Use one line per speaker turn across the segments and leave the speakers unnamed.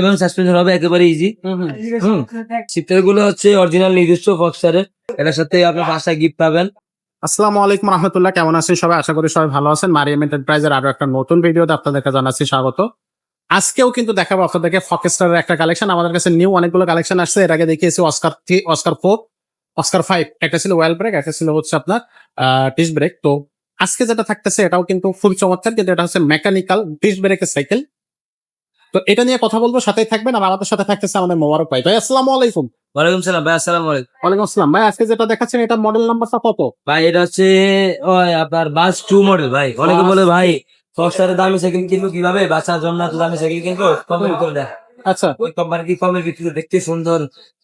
এবং সাসপেনশন হবে একেবারে ইজি। সিফটার গুলো হচ্ছে অরিজিনাল নিজস্ব ফক্সারের, এটার সাথে আপনার 5টা গিফট পাবেন।
আসসালামু আলাইকুম রহমতুল্লাহ, কেমন আছেন সবাই? আশা করি সবাই ভালো আছেন। মারিয়াম এন্টারপ্রাইজের আরো একটা নতুন ভিডিওতে আপনাদেরকে জানাচ্ছি স্বাগত। আজকেও কিন্তু দেখাবো আপনাদেরকে ফক্সটারের একটা কালেকশন। আমাদের কাছে নিউ অনেকগুলো কালেকশন আসছে। এর আগে দেখিয়েছি অস্কার 3, অস্কার 4, অস্কার 5, একটা ছিল ওয়েল ব্রেক, একটা ছিল হচ্ছে আপনার ডিস্ক ব্রেক। তো আজকে যেটা থাকতেছে এটাও কিন্তু খুব চমৎকার, কিন্তু এটা হচ্ছে মেকানিক্যাল ডিস্ক ব্রেকের সাইকেল। তো এটা নিয়ে কথা বলবো, সাথেই থাকবেন। আর আমাদের সাথে থাকতেছে আমাদের মোবারক ভাই। ভাই আসসালামু আলাইকুম।
ওয়ালাইকুম সালাম ভাই। আসসালামু আলাইকুম।
ওয়ালাইকুম আসসালাম ভাই। আজকে যেটা দেখাচ্ছেন এটা মডেল নাম্বারটা কত?
ভাই এটা হচ্ছে আপনার বাস 2 মডেল। ভাই অনেকে বলে ভাই ফক্সারের দামি সাইকেল কিনবো কিভাবে, বাচ্চার জন্য এত দামি সাইকেল কিনবো, কমেন্ট করে দেয়।
আচ্ছা,
ওই কোম্পানি কি কমের ভিত্তিতে দেখতে সুন্দর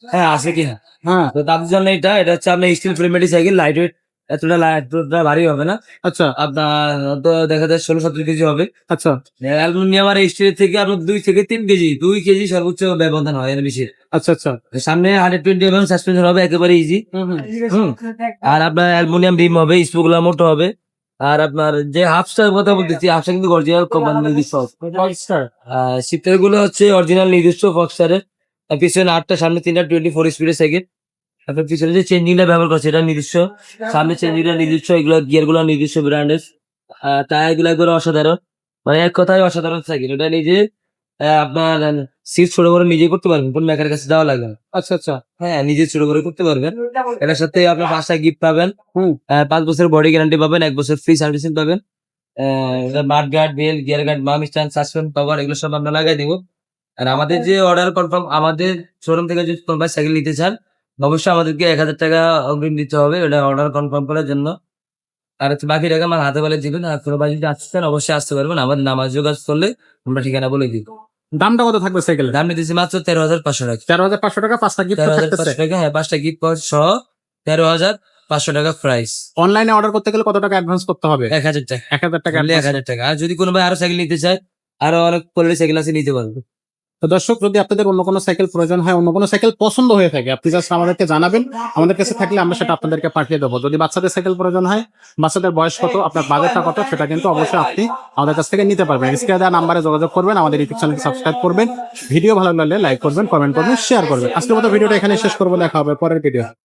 হ্যাঁ আছে কিনা।
হ্যাঁ,
তো তাদের জন্য এটা হচ্ছে আপনার স্টিল ফ্রেমের সাইকেল, লাইট ওয়েট, এতটা ভারী হবে না।
আচ্ছা,
আপনার তো দেখা যায় 16-17 কেজি হবে।
আচ্ছা,
অ্যালুমিনিয়াম আর স্টিল থেকে আপনার 2 থেকে 3 কেজি, 2 কেজি সর্বোচ্চ ব্যবধান হয় এর বেশি।
আচ্ছা, আচ্ছা।
সামনে 120 mm সাসপেনশন হবে একেবারে ইজি। আর আপনার অ্যালুমিনিয়াম রিম হবে, স্পোকগুলো মোটো হবে। আর আপনার যে হাফস্টার কথা বলতেছি, হাফস্টার কিন্তু অরিজিনাল কোম্পানি নিজস্ব। শিফটার গুলো হচ্ছে অরিজিনাল নিজস্ব ফক্সটারের। পিছনে 8টা, সামনে 3টা 24 স্পিডের সাইকেল। আপনার পিছনে যে চেঞ্জিংটা ব্যবহার করছে এটা নিজস্ব, সামনে চেঞ্জিংটা নিজস্ব, এগুলো গিয়ার গুলো নিজস্ব ব্র্যান্ডের। টায়ার গুলো একবারে অসাধারণ, মানে এক কথায় অসাধারণ সাইকেল। এটা নিজে আপনার সিট ছোট করে নিজে করতে পারবেন, কোন মেকারের কাছে যাওয়া লাগবে না।
আচ্ছা, আচ্ছা।
হ্যাঁ, নিজে ছোট করে করতে পারবেন। এটার সাথে আপনার 5টা গিফট পাবেন।
হুম।
5 বছর বডি গ্যারান্টি পাবেন, 1 বছর ফ্রি সার্ভিসিং পাবেন। মাড গার্ড, বেল, গিয়ার গার্ড, মাম স্ট্যান্ড, সাসপেন্স কভার এগুলো সব আমরা লাগাই দিব। আর আমাদের যে অর্ডার কনফার্ম, আমাদের শোরুম থেকে যদি কোনো ভাই সাইকেল নিতে চান, অবশ্যই আমাদেরকে 1000 টাকা অগ্রিম দিতে হবে, ওটা অর্ডার কনফার্ম করার জন্য। আর হচ্ছে বাকি টাকা আমার হাতে বলে দিবেন। আর কোনো ভাই যদি আসতে চান অবশ্যই আসতে পারবেন, আমাদের নামাজ যোগাযোগ করলে আমরা ঠিকানা বলে দিব।
দামটা কত থাকবে সাইকেলের?
দাম নিতেছি মাত্র 13,500 টাকা।
13,500 টাকা, 5টা গিফট থাকতেছে।
13,500 টাকা, হ্যাঁ 5টা গিফট পাওয়ার সহ 13,500 টাকা প্রাইস।
অনলাইনে অর্ডার করতে গেলে কত টাকা অ্যাডভান্স করতে হবে?
1,000 টাকা।
1000 টাকা
only
advance।
1,000 টাকা। আর যদি কোনো ভাই আরো সাইকেল নিতে চায়, আরো অনেক কোয়ালিটির সাইকেল আছে, নিতে পারবে।
তো দর্শক, যদি আপনাদের অন্য কোনো সাইকেল প্রয়োজন হয়, অন্য কোনো সাইকেল পছন্দ হয়ে থাকে, আপনি জাস্ট আমাদেরকে জানাবেন। আমাদের কাছে থাকলে আমরা সেটা আপনাদেরকে পাঠিয়ে দেবো। যদি বাচ্চাদের সাইকেল প্রয়োজন হয়, বাচ্চাদের বয়স কত, আপনার বাজেটটা কত, সেটা কিন্তু অবশ্যই আপনি আমাদের কাছ থেকে নিতে পারবেন। স্ক্রিনে দেওয়া নাম্বারে যোগাযোগ করবেন, আমাদের ইউটিউব চ্যানেলকে সাবস্ক্রাইব করবেন, ভিডিও ভালো লাগলে লাইক করবেন, কমেন্ট করবেন, শেয়ার করবেন। আজকের মতো ভিডিওটা এখানে শেষ করবো, দেখা হবে পরের ভিডিও।